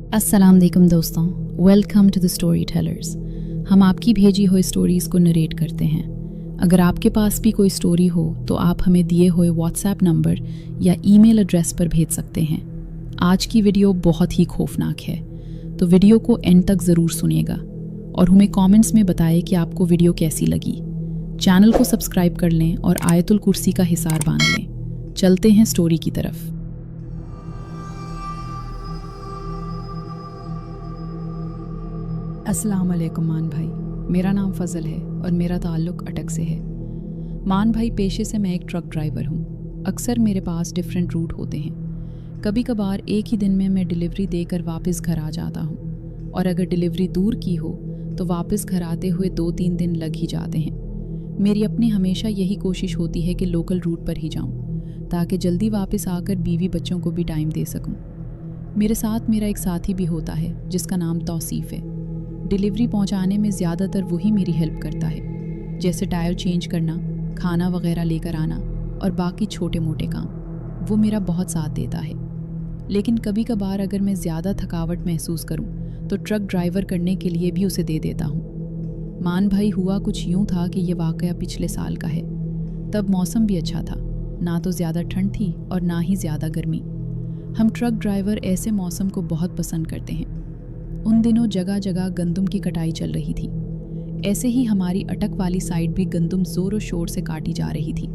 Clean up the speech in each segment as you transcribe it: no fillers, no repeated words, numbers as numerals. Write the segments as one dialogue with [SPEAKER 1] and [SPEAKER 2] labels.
[SPEAKER 1] अस्सलाम वालेकुम दोस्तों, welcome to the story tellers. हम आपकी भेजी हुई स्टोरीज़ को नरेट करते हैं। अगर आपके पास भी कोई स्टोरी हो तो आप हमें दिए हुए व्हाट्सएप नंबर या ईमेल एड्रेस पर भेज सकते हैं। आज की वीडियो बहुत ही खौफनाक है, तो वीडियो को एंड तक ज़रूर सुनिएगा और हमें कमेंट्स में बताएं कि आपको वीडियो कैसी लगी। चैनल को सब्सक्राइब कर लें और आयतुल कुर्सी का हिसार बांध लें। चलते हैं स्टोरी की तरफ। अस्सलाम वालेकुम मान भाई, मेरा नाम फ़ज़ल है और मेरा ताल्लुक़ अटक से है। मान भाई, पेशे से मैं एक ट्रक ड्राइवर हूँ। अक्सर मेरे पास डिफरेंट रूट होते हैं। कभी कभार एक ही दिन में मैं डिलीवरी देकर वापस घर आ जाता हूँ, और अगर डिलीवरी दूर की हो तो वापस घर आते हुए 2-3 दिन लग ही जाते हैं। मेरी अपनी हमेशा यही कोशिश होती है कि लोकल रूट पर ही जाऊँ, ताकि जल्दी वापस आकर बीवी बच्चों को भी टाइम दे सकूँ। मेरे साथ मेरा एक साथी भी होता है जिसका नाम तौसीफ़ है। डिलीवरी पहुंचाने में ज़्यादातर वही मेरी हेल्प करता है, जैसे टायर चेंज करना, खाना वगैरह लेकर आना और बाकी छोटे मोटे काम। वो मेरा बहुत साथ देता है। लेकिन कभी कभार अगर मैं ज़्यादा थकावट महसूस करूं तो ट्रक ड्राइवर करने के लिए भी उसे दे देता हूं। मान भाई, हुआ कुछ यूं था कि ये वाक़या पिछले साल का है। तब मौसम भी अच्छा था, ना तो ज़्यादा ठंड थी और ना ही ज़्यादा गर्मी। हम ट्रक ड्राइवर ऐसे मौसम को बहुत पसंद करते हैं। उन दिनों जगह जगह गंदम की कटाई चल रही थी। ऐसे ही हमारी अटक वाली साइड भी गंदम ज़ोर शोर से काटी जा रही थी।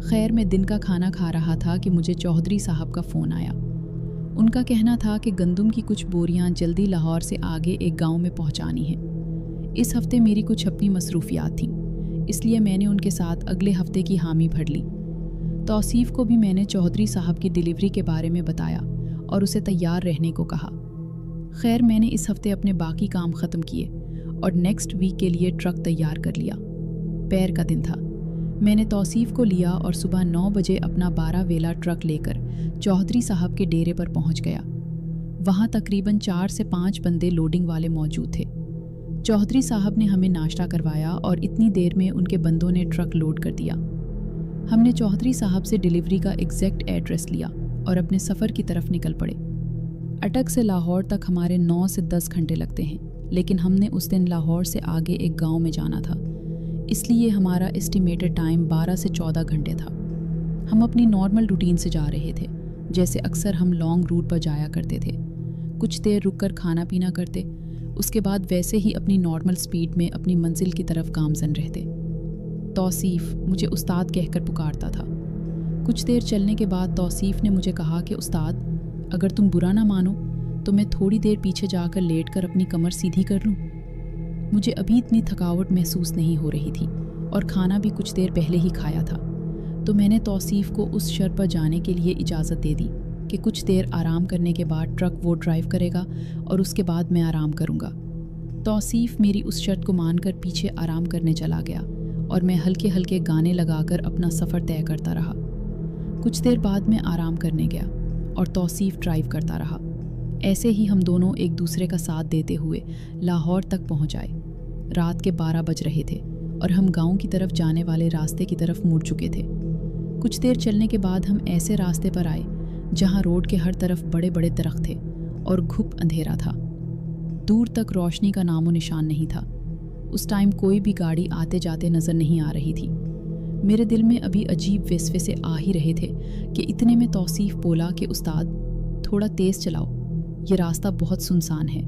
[SPEAKER 1] खैर, मैं दिन का खाना खा रहा था कि मुझे चौधरी साहब का फ़ोन आया। उनका कहना था कि गंदम की कुछ बोरियां जल्दी लाहौर से आगे एक गांव में पहुंचानी है। इस हफ्ते मेरी कुछ अपनी मसरूफियात थीं, इसलिए मैंने उनके साथ अगले हफ्ते की हामी भर ली। तौसीफ़ को भी मैंने चौधरी साहब की डिलीवरी के बारे में बताया और उसे तैयार रहने को कहा। खैर, मैंने इस हफ्ते अपने बाकी काम ख़त्म किए और नेक्स्ट वीक के लिए ट्रक तैयार कर लिया। पैर का दिन था। मैंने तौसीफ़ को लिया और सुबह 9 बजे अपना 12 वेला ट्रक लेकर चौधरी साहब के डेरे पर पहुंच गया। वहां तकरीबन 4 से 5 बंदे लोडिंग वाले मौजूद थे। चौधरी साहब ने हमें नाश्ता करवाया और इतनी देर में उनके बंदों ने ट्रक लोड कर दिया। हमने चौधरी साहब से डिलीवरी का एग्जैक्ट एड्रेस लिया और अपने सफ़र की तरफ निकल पड़े। अटक से लाहौर तक हमारे 9 से 10 घंटे लगते हैं, लेकिन हमने उस दिन लाहौर से आगे एक गांव में जाना था, इसलिए हमारा एस्टिमेटेड टाइम 12 से 14 घंटे था। हम अपनी नॉर्मल रूटीन से जा रहे थे, जैसे अक्सर हम लॉन्ग रूट पर जाया करते थे। कुछ देर रुककर खाना पीना करते, उसके बाद वैसे ही अपनी नॉर्मल स्पीड में अपनी मंजिल की तरफ गामजन रहते। तौसीफ़ मुझे उस्ताद कहकर पुकारता था। कुछ देर चलने के बाद तौसीफ़ ने मुझे कहा कि उस्ताद, अगर तुम बुरा ना मानो तो मैं थोड़ी देर पीछे जाकर लेटकर अपनी कमर सीधी कर लूं। मुझे अभी इतनी थकावट महसूस नहीं हो रही थी और खाना भी कुछ देर पहले ही खाया था, तो मैंने तौसीफ़ को उस शर्त पर जाने के लिए इजाज़त दे दी कि कुछ देर आराम करने के बाद ट्रक वो ड्राइव करेगा और उसके बाद मैं आराम करूँगा। तौसीफ़ मेरी उस शर्त को मानकर पीछे आराम करने चला गया और मैं हल्के हल्के गाने लगाकर अपना सफ़र तय करता रहा। कुछ देर बाद मैं आराम करने गया और तौसीफ़ ड्राइव करता रहा। ऐसे ही हम दोनों एक दूसरे का साथ देते हुए लाहौर तक पहुंच आए। रात के 12 बज रहे थे और हम गांव की तरफ जाने वाले रास्ते की तरफ मुड़ चुके थे। कुछ देर चलने के बाद हम ऐसे रास्ते पर आए जहां रोड के हर तरफ बड़े बड़े दरख्त थे और घुप अंधेरा था। दूर तक रोशनी का नामो निशान नहीं था। उस टाइम कोई भी गाड़ी आते जाते नज़र नहीं आ रही थी। मेरे दिल में अभी अजीब वसवसे आ ही रहे थे कि इतने में तौसीफ़ बोला कि उस्ताद, थोड़ा तेज़ चलाओ, ये रास्ता बहुत सुनसान है।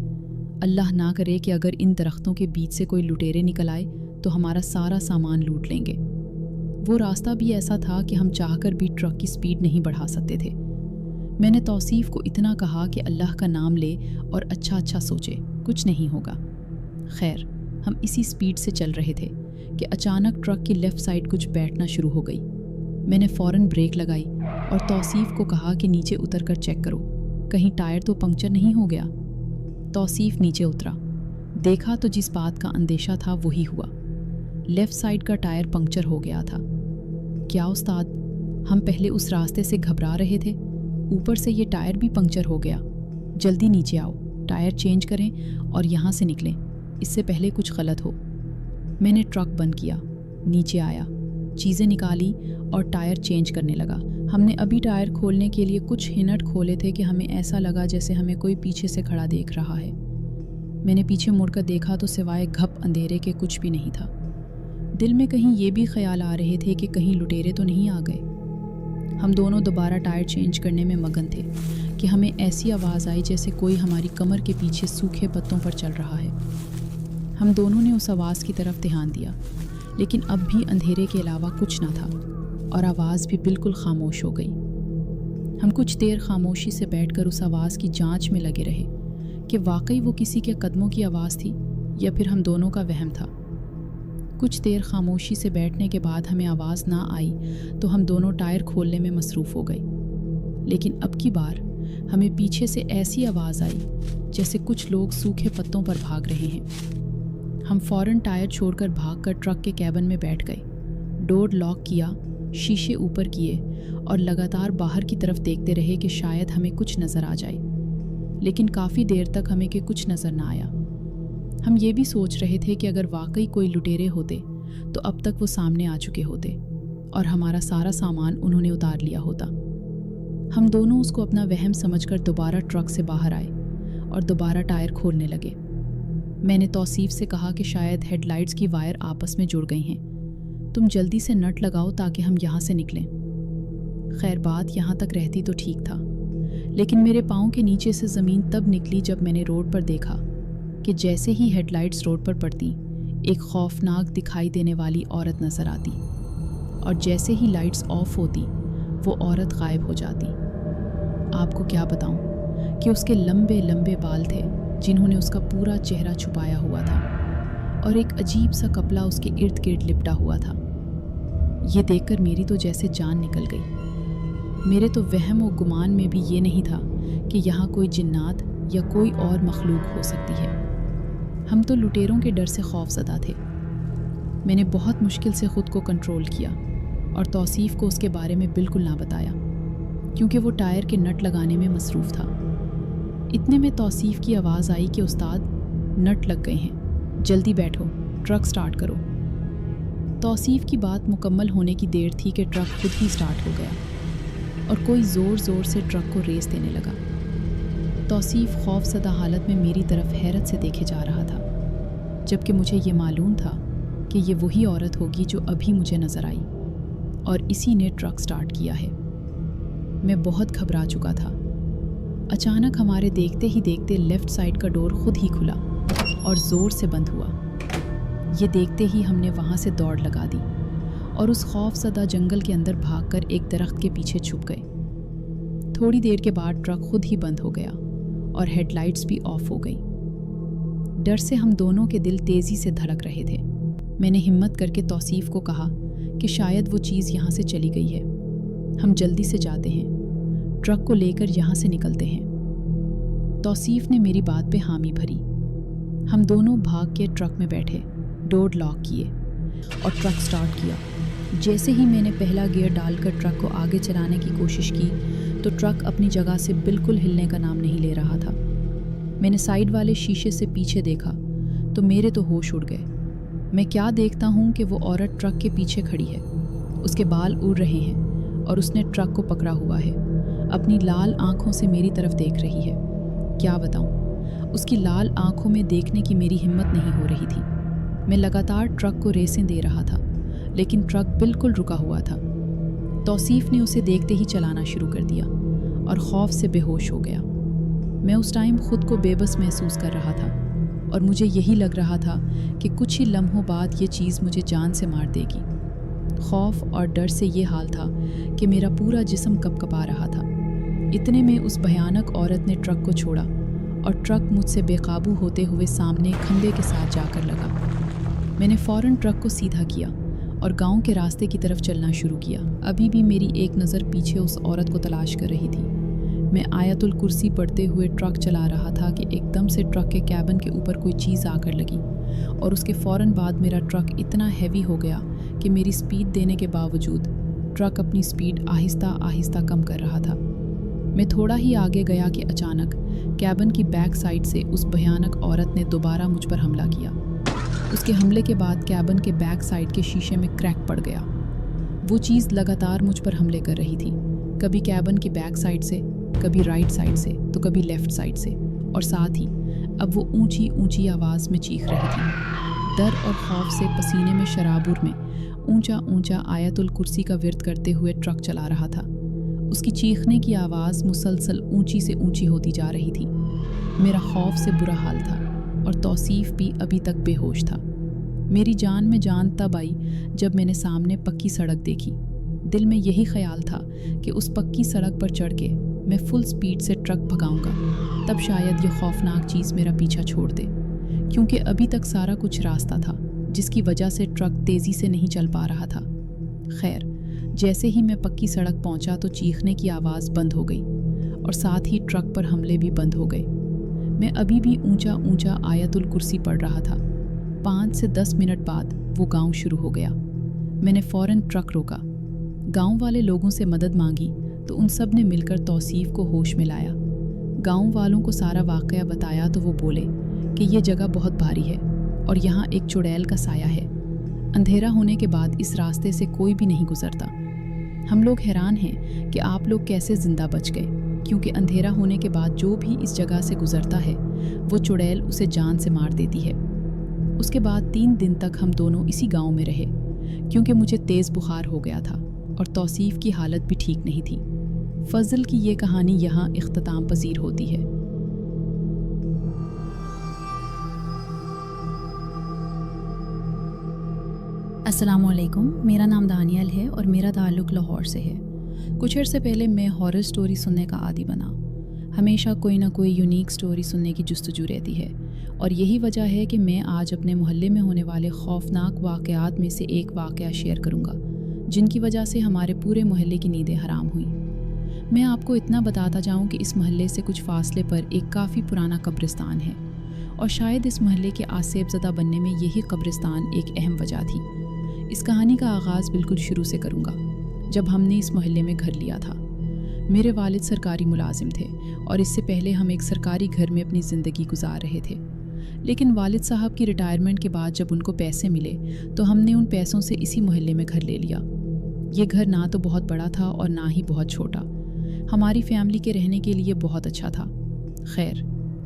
[SPEAKER 1] अल्लाह ना करे कि अगर इन दरख्तों के बीच से कोई लुटेरे निकल आए तो हमारा सारा सामान लूट लेंगे। वो रास्ता भी ऐसा था कि हम चाहकर भी ट्रक की स्पीड नहीं बढ़ा सकते थे। मैंने तौसीफ़ को इतना कहा कि अल्लाह का नाम ले और अच्छा अच्छा सोचे, कुछ नहीं होगा। खैर, हम इसी स्पीड से चल रहे थे कि अचानक ट्रक की लेफ़्ट साइड कुछ बैठना शुरू हो गई। मैंने फ़ौरन ब्रेक लगाई और तौसीफ़ को कहा कि नीचे उतर कर चेक करो, कहीं टायर तो पंक्चर नहीं हो गया। तौसीफ़ नीचे उतरा। देखा तो जिस बात का अंदेशा था वही हुआ। लेफ़्ट साइड का टायर पंक्चर हो गया था। क्या उस्ताद, हम पहले उस रास्ते से घबरा रहे थे, ऊपर से ये टायर भी पंक्चर हो गया। जल्दी नीचे आओ, टायर चेंज करें और यहाँ से निकलें, इससे पहले कुछ गलत हो। मैंने ट्रक बंद किया, नीचे आया। चीज़ें निकाली और टायर चेंज करने लगा। हमने अभी टायर खोलने के लिए कुछ मिनट खोले थे कि हमें ऐसा लगा जैसे हमें कोई पीछे से खड़ा देख रहा है। मैंने पीछे मुड़कर देखा तो सिवाय घप अंधेरे के कुछ भी नहीं था। दिल में कहीं ये भी ख्याल आ रहे थे कि कहीं लुटेरे तो नहीं आ गए। हम दोनों दोबारा टायर चेंज करने में मगन थे कि हमें ऐसी आवाज़ आई जैसे कोई हमारी कमर के पीछे सूखे पत्तों पर चल रहा है। हम दोनों ने उस आवाज़ की तरफ ध्यान दिया, लेकिन अब भी अंधेरे के अलावा कुछ न था और आवाज़ भी बिल्कुल खामोश हो गई। हम कुछ देर खामोशी से बैठकर उस आवाज़ की जांच में लगे रहे कि वाकई वो किसी के कदमों की आवाज़ थी या फिर हम दोनों का वहम था। कुछ देर खामोशी से बैठने के बाद हमें आवाज़ ना आई तो हम दोनों टायर खोलने में मसरूफ़ हो गए। लेकिन अब की बार हमें पीछे से ऐसी आवाज़ आई जैसे कुछ लोग सूखे पत्तों पर भाग रहे हैं। हम फ़ौरन टायर छोड़कर भागकर ट्रक के कैबिन में बैठ गए, डोर लॉक किया, शीशे ऊपर किए और लगातार बाहर की तरफ देखते रहे कि शायद हमें कुछ नज़र आ जाए। लेकिन काफ़ी देर तक हमें कि कुछ नज़र ना आया। हम ये भी सोच रहे थे कि अगर वाकई कोई लुटेरे होते तो अब तक वो सामने आ चुके होते और हमारा सारा सामान उन्होंने उतार लिया होता। हम दोनों उसको अपना वहम समझकर दोबारा ट्रक से बाहर आए और दोबारा टायर खोलने लगे। मैंने तौसीफ से कहा कि शायद हेडलाइट्स की वायर आपस में जुड़ गई हैं, तुम जल्दी से नट लगाओ ताकि हम यहाँ से निकलें। खैर बात यहाँ तक रहती तो ठीक था, लेकिन मेरे पाँव के नीचे से ज़मीन तब निकली जब मैंने रोड पर देखा कि जैसे ही हेडलाइट्स रोड पर पड़ती एक खौफनाक दिखाई देने वाली औरत नज़र आती और जैसे ही लाइट्स ऑफ होती वो औरत गायब हो जाती। आपको क्या बताऊं कि उसके लंबे लंबे बाल थे जिन्होंने उसका पूरा चेहरा छुपाया हुआ था और एक अजीब सा कपड़ा उसके इर्द गिर्द लिपटा हुआ था। ये देखकर मेरी तो जैसे जान निकल गई। मेरे तो वहम और गुमान में भी ये नहीं था कि यहाँ कोई जिन्नात या कोई और मखलूक हो सकती है। हम तो लुटेरों के डर से खौफज़दा थे। मैंने बहुत मुश्किल से ख़ुद को कंट्रोल किया और तौसीफ़ को उसके बारे में बिल्कुल ना बताया, क्योंकि वो टायर के नट लगाने में मसरूफ़ था। इतने में तौसीफ़ की आवाज़ आई कि उस्ताद, नट लग गए हैं, जल्दी बैठो, ट्रक स्टार्ट करो। तौसीफ़ की बात मुकम्मल होने की देर थी कि ट्रक खुद ही स्टार्ट हो गया और कोई ज़ोर ज़ोर से ट्रक को रेस देने लगा। तौसीफ़ खौफज़दा हालत में मेरी तरफ हैरत से देखे जा रहा था, जबकि मुझे ये मालूम था कि ये वही औरत होगी जो अभी मुझे नज़र आई और इसी ने ट्रक स्टार्ट किया है। मैं बहुत घबरा चुका था। अचानक हमारे देखते ही देखते लेफ़्ट साइड का डोर खुद ही खुला और ज़ोर से बंद हुआ। ये देखते ही हमने वहाँ से दौड़ लगा दी और उस खौफज़दा जंगल के अंदर भागकर एक दरख्त के पीछे छुप गए। थोड़ी देर के बाद ट्रक खुद ही बंद हो गया और हेडलाइट्स भी ऑफ हो गई। डर से हम दोनों के दिल तेज़ी से धड़क रहे थे। मैंने हिम्मत करके तौसीफ़ को कहा कि शायद वो चीज़ यहाँ से चली गई है, हम जल्दी से जाते हैं, ट्रक को लेकर यहाँ से निकलते हैं। तौसीफ़ ने मेरी बात पे हामी भरी। हम दोनों भाग के ट्रक में बैठे, डोर लॉक किए और ट्रक स्टार्ट किया। जैसे ही मैंने पहला गियर डालकर ट्रक को आगे चलाने की कोशिश की तो ट्रक अपनी जगह से बिल्कुल हिलने का नाम नहीं ले रहा था। मैंने साइड वाले शीशे से पीछे देखा तो मेरे तो होश उड़ गए। मैं क्या देखता हूँ कि वो औरत ट्रक के पीछे खड़ी है, उसके बाल उड़ रहे हैं और उसने ट्रक को पकड़ा हुआ है। अपनी लाल आँखों से मेरी तरफ देख रही है। क्या बताऊँ, उसकी लाल आँखों में देखने की मेरी हिम्मत नहीं हो रही थी। मैं लगातार ट्रक को रेसें दे रहा था, लेकिन ट्रक बिल्कुल रुका हुआ था। तौसीफ़ ने उसे देखते ही चलाना शुरू कर दिया और खौफ से बेहोश हो गया। मैं उस टाइम खुद को बेबस महसूस कर रहा था और मुझे यही लग रहा था कि कुछ ही लम्हों बाद ये चीज़ मुझे जान से मार देगी। खौफ और डर से ये हाल था कि मेरा पूरा जिस्म कँपकँपा रहा था। इतने में उस भयानक औरत ने ट्रक को छोड़ा और ट्रक मुझसे बेकाबू होते हुए सामने खंभे के साथ जाकर लगा। मैंने फ़ौरन ट्रक को सीधा किया और गांव के रास्ते की तरफ चलना शुरू किया। अभी भी मेरी एक नज़र पीछे उस औरत को तलाश कर रही थी। मैं आयतुल कुर्सी पढ़ते हुए ट्रक चला रहा था कि एकदम से ट्रक के कैबिन के ऊपर कोई चीज़ आकर लगी और उसके फ़ौरन बाद मेरा ट्रक इतना हैवी हो गया कि मेरी स्पीड देने के बावजूद ट्रक अपनी स्पीड आहिस्ता आहिस्ता कम कर रहा था। मैं थोड़ा ही आगे गया कि अचानक कैबिन की बैक साइड से उस भयानक औरत ने दोबारा मुझ पर हमला किया। उसके हमले के बाद कैबिन के बैक साइड के शीशे में क्रैक पड़ गया वो चीज़ लगातार मुझ पर हमले कर रही थी, कभी कैबिन की बैक साइड से, कभी राइट साइड से, तो कभी लेफ़्ट साइड से, और साथ ही अब वो ऊंची ऊंची आवाज़ में चीख रही थी। डर और खौफ से पसीने में शराबुर में ऊंचा ऊंचा आयतुल कुर्सी का विर्द करते हुए ट्रक चला रहा था। उसकी चीखने की आवाज़ मुसलसल ऊंची से ऊंची होती जा रही थी। मेरा खौफ से बुरा हाल था और तौसीफ भी अभी तक बेहोश था। मेरी जान में जान तब आई जब मैंने सामने पक्की सड़क देखी। दिल में यही ख्याल था कि उस पक्की सड़क पर चढ़ के मैं फुल स्पीड से ट्रक भगाऊंगा, तब शायद ये खौफनाक चीज़ मेरा पीछा छोड़ दे, क्योंकि अभी तक सारा कुछ रास्ता था जिसकी वजह से ट्रक तेज़ी से नहीं चल पा रहा था। खैर, जैसे ही मैं पक्की सड़क पहुंचा तो चीखने की आवाज़ बंद हो गई और साथ ही ट्रक पर हमले भी बंद हो गए। मैं अभी भी ऊंचा ऊंचा आयतुल कुर्सी पढ़ रहा था। 5 से 10 मिनट बाद वो गांव शुरू हो गया। मैंने फ़ौरन ट्रक रोका, गांव वाले लोगों से मदद मांगी तो उन सब ने मिलकर तौसीफ को होश में लाया। गांव वालों को सारा वाक़या बताया तो वो बोले कि ये जगह बहुत भारी है और यहाँ एक चुड़ैल का साया है। अंधेरा होने के बाद इस रास्ते से कोई भी नहीं गुजरता। हम लोग हैरान हैं कि आप लोग कैसे ज़िंदा बच गए, क्योंकि अंधेरा होने के बाद जो भी इस जगह से गुजरता है वो चुड़ैल उसे जान से मार देती है। उसके बाद 3 दिन तक हम दोनों इसी गांव में रहे, क्योंकि मुझे तेज़ बुखार हो गया था और तौसीफ की हालत भी ठीक नहीं थी। फजल की ये कहानी यहाँ इख्तिताम पजीर होती है।
[SPEAKER 2] अस्सलामुअलैकुम, मेरा नाम दानियल है और मेरा ताल्लुक़ लाहौर से है। कुछ अर्से पहले मैं हॉरर स्टोरी सुनने का आदी बना। हमेशा कोई ना कोई यूनिक स्टोरी सुनने की जुस्तजू रहती है और यही वजह है कि मैं आज अपने मोहल्ले में होने वाले खौफनाक वाक़यात में से एक वाक़या शेयर करूँगा, जिनकी वजह से हमारे पूरे मोहल्ले की नींदें हराम हुई। मैं आपको इतना बताता जाऊँ कि इस मोहल्ले से कुछ फासले पर एक काफ़ी पुराना कब्रिस्तान है और शायद इस मोहल्ले के आसेब ज़दा बनने में यही कब्रिस्तान एक अहम वजह थी। इस कहानी का आगाज़ बिल्कुल शुरू से करूँगा, जब हमने इस मोहल्ले में घर लिया था। मेरे वालिद सरकारी मुलाजिम थे और इससे पहले हम एक सरकारी घर में अपनी ज़िंदगी गुजार रहे थे। लेकिन वालिद साहब की रिटायरमेंट के बाद जब उनको पैसे मिले तो हमने उन पैसों से इसी मोहल्ले में घर ले लिया। ये घर ना तो बहुत बड़ा था और ना ही बहुत छोटा, हमारी फैमिली के रहने के लिए बहुत अच्छा था। खैर,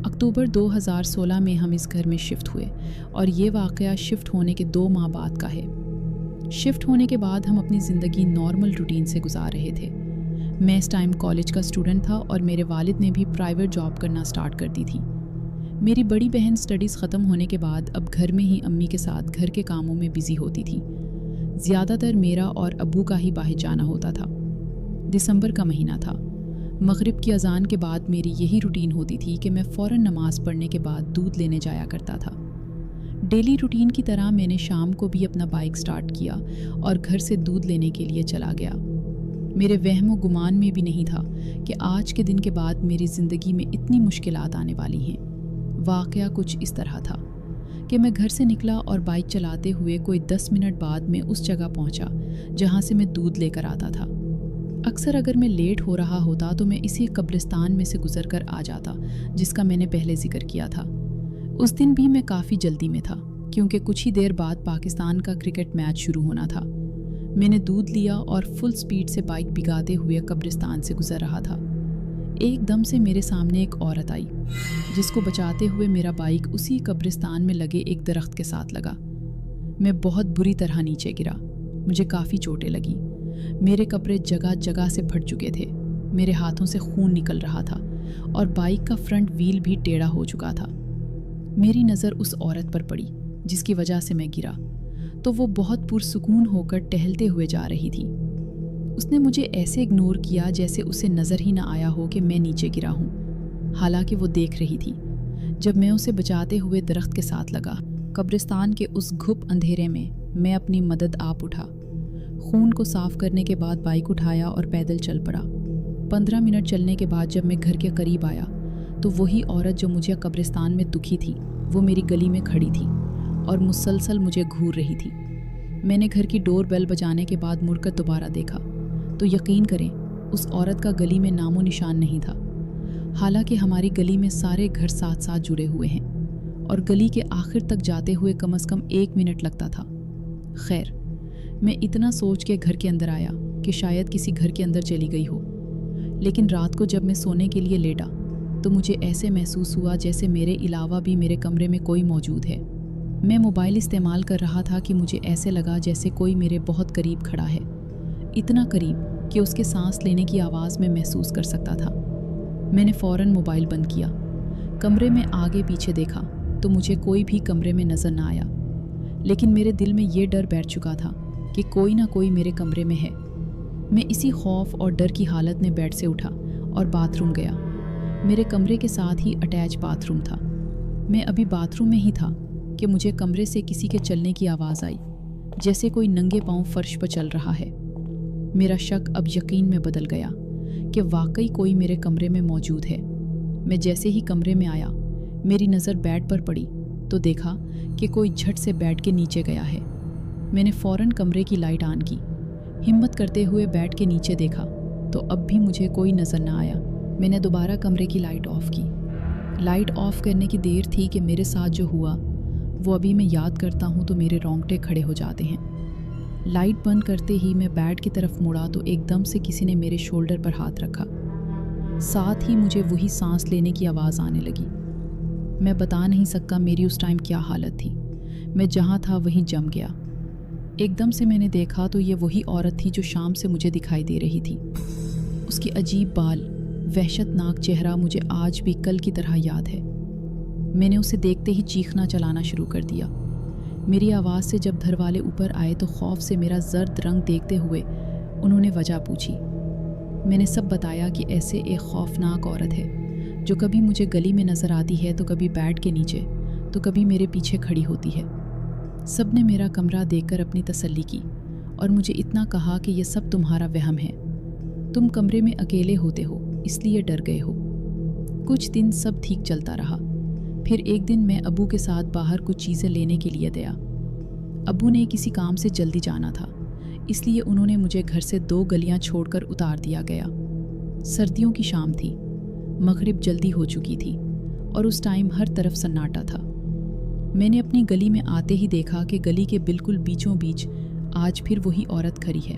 [SPEAKER 2] अक्टूबर 2016 में हम इस घर में शिफ्ट हुए और ये वाक़या शिफ्ट होने के 2 माह बाद का है। शिफ्ट होने के बाद हम अपनी ज़िंदगी नॉर्मल रूटीन से गुजार रहे थे। मैं इस टाइम कॉलेज का स्टूडेंट था और मेरे वालिद ने भी प्राइवेट जॉब करना स्टार्ट कर दी थी। मेरी बड़ी बहन स्टडीज़ ख़त्म होने के बाद अब घर में ही अम्मी के साथ घर के कामों में बिज़ी होती थी। ज़्यादातर मेरा और अब्बू का ही बाहर जाना होता था। दिसंबर का महीना था। मगरिब की अज़ान के बाद मेरी यही रूटीन होती थी कि मैं फ़ौरन नमाज़ पढ़ने के बाद दूध लेने जाया करता था। डेली रूटीन की तरह मैंने शाम को भी अपना बाइक स्टार्ट किया और घर से दूध लेने के लिए चला गया। मेरे वहम व गुमान में भी नहीं था कि आज के दिन के बाद मेरी ज़िंदगी में इतनी मुश्किलात आने वाली हैं। वाक़या कुछ इस तरह था कि मैं घर से निकला और बाइक चलाते हुए कोई 10 मिनट बाद मैं उस जगह पहुंचा जहां से मैं दूध लेकर आता था। अक्सर अगर मैं लेट हो रहा होता तो मैं इसी कब्रिस्तान में से गुजर कर आ जाता, जिसका मैंने पहले जिक्र किया था। उस दिन भी मैं काफ़ी जल्दी में था, क्योंकि कुछ ही देर बाद पाकिस्तान का क्रिकेट मैच शुरू होना था। मैंने दूध लिया और फुल स्पीड से बाइक भिगाते हुए कब्रिस्तान से गुजर रहा था। एकदम से मेरे सामने एक औरत आई, जिसको बचाते हुए मेरा बाइक उसी कब्रिस्तान में लगे एक दरख्त के साथ लगा। मैं बहुत बुरी तरह नीचे गिरा। मुझे काफ़ी चोटें लगी। मेरे कपड़े जगह जगह से फट चुके थे, मेरे हाथों से खून निकल रहा था और बाइक का फ्रंट व्हील भी टेढ़ा हो चुका था। मेरी नज़र उस औरत पर पड़ी जिसकी वजह से मैं गिरा, तो वो बहुत पुरसुकून होकर टहलते हुए जा रही थी। उसने मुझे ऐसे इग्नोर किया जैसे उसे नज़र ही ना आया हो कि मैं नीचे गिरा हूँ। हालांकि वो देख रही थी। जब मैं उसे बचाते हुए दरख्त के साथ लगा, कब्रिस्तान के उस घुप अंधेरे में मैं अपनी मदद आप उठा। खून को साफ करने के बाद बाइक उठाया और पैदल चल पड़ा। 15 मिनट चलने के बाद जब मैं घर के करीब आया तो वही औरत जो मुझे कब्रिस्तान में दुखी थी वो मेरी गली में खड़ी थी और मुसलसल मुझे घूर रही थी। मैंने घर की डोर बेल बजाने के बाद मुड़कर दोबारा देखा तो यकीन करें, उस औरत का गली में नामो निशान नहीं था। हालांकि हमारी गली में सारे घर साथ साथ जुड़े हुए हैं और गली के आखिर तक जाते हुए कम से कम 1 मिनट लगता था। खैर,
[SPEAKER 1] मैं इतना सोच के घर के अंदर आया कि शायद किसी घर के अंदर चली गई हो, लेकिन रात को जब मैं सोने के लिए लेटा तो मुझे ऐसे महसूस हुआ जैसे मेरे अलावा भी मेरे कमरे में कोई मौजूद है। मैं मोबाइल इस्तेमाल कर रहा था कि मुझे ऐसे लगा जैसे कोई मेरे बहुत करीब खड़ा है, इतना करीब कि उसके सांस लेने की आवाज़ मैं महसूस कर सकता था। मैंने फ़ौरन मोबाइल बंद किया, कमरे में आगे पीछे देखा तो मुझे कोई भी कमरे में नज़र ना आया, लेकिन मेरे दिल में ये डर बैठ चुका था कि कोई ना कोई मेरे कमरे में है। मैं इसी खौफ और डर की हालत में बेड से उठा और बाथरूम गया। मेरे कमरे के साथ ही अटैच बाथरूम था। मैं अभी बाथरूम में ही था कि मुझे कमरे से किसी के चलने की आवाज़ आई, जैसे कोई नंगे पांव फर्श पर चल रहा है। मेरा शक अब यकीन में बदल गया कि वाकई कोई मेरे कमरे में मौजूद है। मैं जैसे ही कमरे में आया, मेरी नज़र बेड पर पड़ी तो देखा कि कोई झट से बेड के नीचे गया है। मैंने फ़ौरन कमरे की लाइट ऑन की। हिम्मत करते हुए बेड के नीचे देखा तो अब भी मुझे कोई नज़र ना आया। मैंने दोबारा कमरे की लाइट ऑफ़ की। लाइट ऑफ़ करने की देर थी कि मेरे साथ जो हुआ वो अभी मैं याद करता हूँ तो मेरे रोंगटे खड़े हो जाते हैं। लाइट बंद करते ही मैं बेड की तरफ मुड़ा तो एकदम से किसी ने मेरे शोल्डर पर हाथ रखा। साथ ही मुझे वही सांस लेने की आवाज़ आने लगी। मैं बता नहीं सकता मेरी उस टाइम क्या हालत थी। मैं जहाँ था वहीं जम गया। एकदम से मैंने देखा तो ये वही औरत थी जो शाम से मुझे दिखाई दे रही थी। उसके अजीब बाल, वहशतनाक चेहरा मुझे आज भी कल की तरह याद है। मैंने उसे देखते ही चीखना चलाना शुरू कर दिया। मेरी आवाज़ से जब घर वाले ऊपर आए तो खौफ से मेरा जर्द रंग देखते हुए उन्होंने वजह पूछी। मैंने सब बताया कि ऐसे एक खौफनाक औरत है जो कभी मुझे गली में नज़र आती है तो कभी बेड के नीचे तो कभी मेरे पीछे खड़ी होती है। सब ने मेरा कमरा देखकर अपनी तसल्ली की और मुझे इतना कहा कि यह सब तुम्हारा वहम है, तुम कमरे में अकेले होते हो इसलिए डर गए हो। कुछ दिन सब ठीक चलता रहा। फिर एक दिन मैं अबू के साथ बाहर कुछ चीज़ें लेने के लिए गया। अबू ने किसी काम से जल्दी जाना था, इसलिए उन्होंने मुझे घर से 2 गलियां छोड़कर उतार दिया गया। सर्दियों की शाम थी, मगरिब जल्दी हो चुकी थी और उस टाइम हर तरफ सन्नाटा था। मैंने अपनी गली में आते ही देखा कि गली के बिल्कुल बीचों बीच आज फिर वही औरत खड़ी है।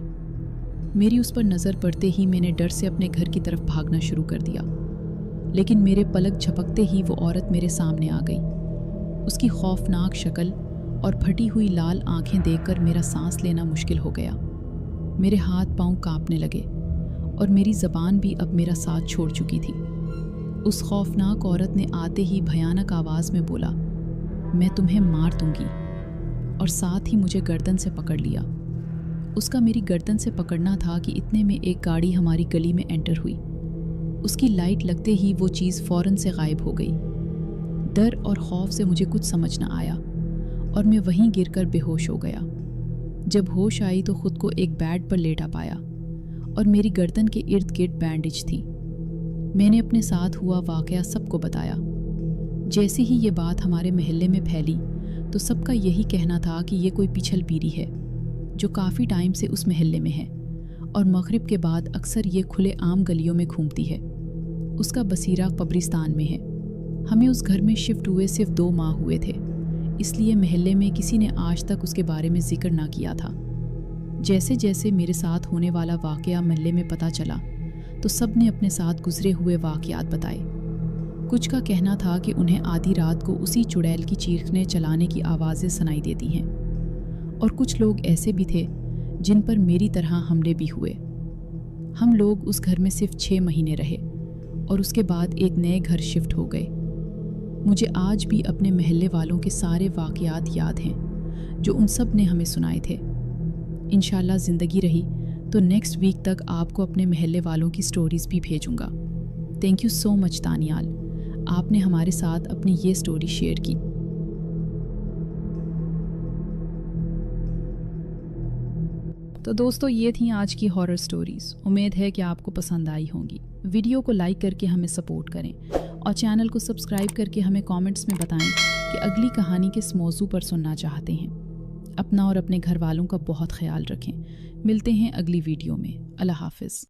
[SPEAKER 1] मेरी उस पर नज़र पड़ते ही मैंने डर से अपने घर की तरफ भागना शुरू कर दिया, लेकिन मेरे पलक झपकते ही वो औरत मेरे सामने आ गई। उसकी खौफनाक शक्ल और फटी हुई लाल आंखें देखकर मेरा सांस लेना मुश्किल हो गया। मेरे हाथ पांव कांपने लगे और मेरी ज़बान भी अब मेरा साथ छोड़ चुकी थी। उस खौफनाक औरत ने आते ही भयानक आवाज़ में बोला, मैं तुम्हें मार दूंगी, और साथ ही मुझे गर्दन से पकड़ लिया। उसका मेरी गर्दन से पकड़ना था कि इतने में एक गाड़ी हमारी गली में एंटर हुई। उसकी लाइट लगते ही वो चीज़ फ़ौरन से गायब हो गई। डर और खौफ से मुझे कुछ समझ न आया और मैं वहीं गिरकर बेहोश हो गया। जब होश आई तो खुद को एक बेड पर लेटा पाया और मेरी गर्दन के इर्द गिर्द बैंडेज थी। मैंने अपने साथ हुआ वाक़या सबको बताया। जैसे ही ये बात हमारे महल्ले में फैली तो सबका यही कहना था कि ये कोई पिछल पीरी है जो काफ़ी टाइम से उस महल्ले में है और मगरिब के बाद अक्सर ये खुले आम गलियों में घूमती है। उसका बसीरा कब्रिस्तान में है। हमें उस घर में शिफ्ट हुए सिर्फ 2 माह हुए थे, इसलिए महल्ले में किसी ने आज तक उसके बारे में जिक्र ना किया था। जैसे जैसे मेरे साथ होने वाला वाक़या महल्ले में पता चला तो सब ने अपने साथ गुजरे हुए वाक़यात बताए। कुछ का कहना था कि उन्हें आधी रात को उसी चुड़ैल की चीखने चलाने की आवाज़ें सुनाई देती हैं, और कुछ लोग ऐसे भी थे जिन पर मेरी तरह हमले भी हुए। हम लोग उस घर में सिर्फ 6 महीने रहे और उसके बाद एक नए घर शिफ्ट हो गए। मुझे आज भी अपने महल्ले वालों के सारे वाक़यात याद हैं जो उन सब ने हमें सुनाए थे। इंशाल्लाह ज़िंदगी रही तो नेक्स्ट वीक तक आपको अपने महल्ले वालों की स्टोरीज़ भी भेजूँगा। थैंक यू सो मच तानियाल, आपने हमारे साथ अपनी ये स्टोरी शेयर की। तो दोस्तों, ये थी आज की हॉरर स्टोरीज़। उम्मीद है कि आपको पसंद आई होंगी। वीडियो को लाइक करके हमें सपोर्ट करें और चैनल को सब्सक्राइब करके हमें कमेंट्स में बताएं कि अगली कहानी किस मौजू पर सुनना चाहते हैं। अपना और अपने घर वालों का बहुत ख्याल रखें। मिलते हैं अगली वीडियो में। अल्लाह हाफ़िज़।